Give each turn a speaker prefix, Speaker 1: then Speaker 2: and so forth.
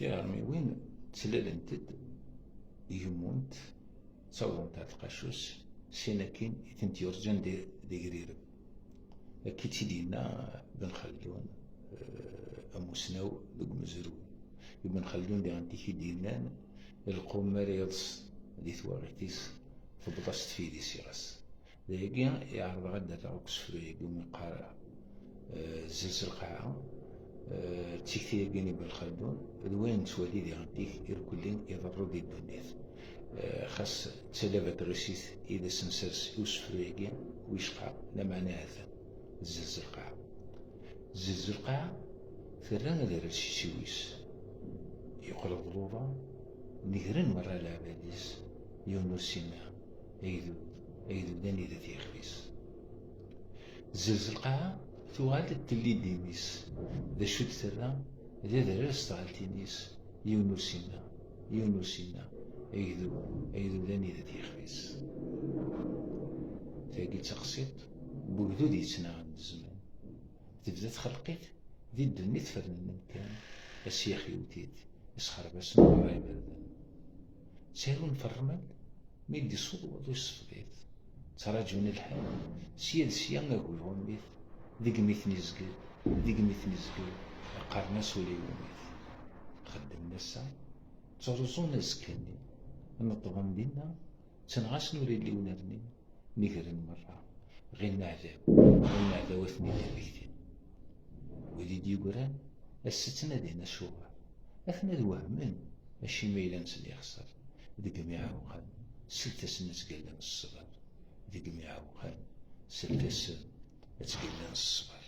Speaker 1: تيغرمي وين تسلالنتد يمونت تصورون تاع القاشوس سينا كين يتنت يرجن دي قريرب كي تيدينا بن خلدون أموسناو دوك مزروي بن خلدون دي غنتي كي دينان القمر يضس دي ثوارتيس فبطست في دي سيراس دايقي يعرض غدا تاعو كسفري يقوم يقارع زلزل القاعة تيكتي يقيني بن خلدون دوين توالي دي غنتيك يركلين يضرو دي الدنيا خاص تسلبت الرسيث إذا سنسرس يوسف ريقي ويشقع لا معنى هذا زلزل القاعة زلزل القاعة ثرانا دار الشيشيويس يقول الضروبة نقرن مرة العباديس يونو سينا أيدو داني ذا تيخبيس زلزل القاعة توالد تلي ديميس ذا شد ثرا ذا درس طالتينيس يونو سينا أيدو داني ذا تيخبيس تاقي تقصيت بوجدود يتسنى عند الزمان تبدا تخلقيت دي الدنيا تفرن المكان السياخ يوتيت يسخر بس نوعي بردان سيرون فرمل ميدي صوت وضو يصفديت تراجعون الحال سيا نقول غميت ديك ميثني زقل قارناس ولا يوميت خدم ناسا ترزون نسكني نطبم دينا تنغاس نوري اللي ونرني نقرن مرة غير نعذاب وثني دابيكتين ودي ديقران الستنا دينا شوغر أثنى الوهمن ماشي ميلان سلي يخسر ديك ميعاوقان سلتاس نتقلن الصغر ديك ميعاوقان سلتاس نتقلن الصغر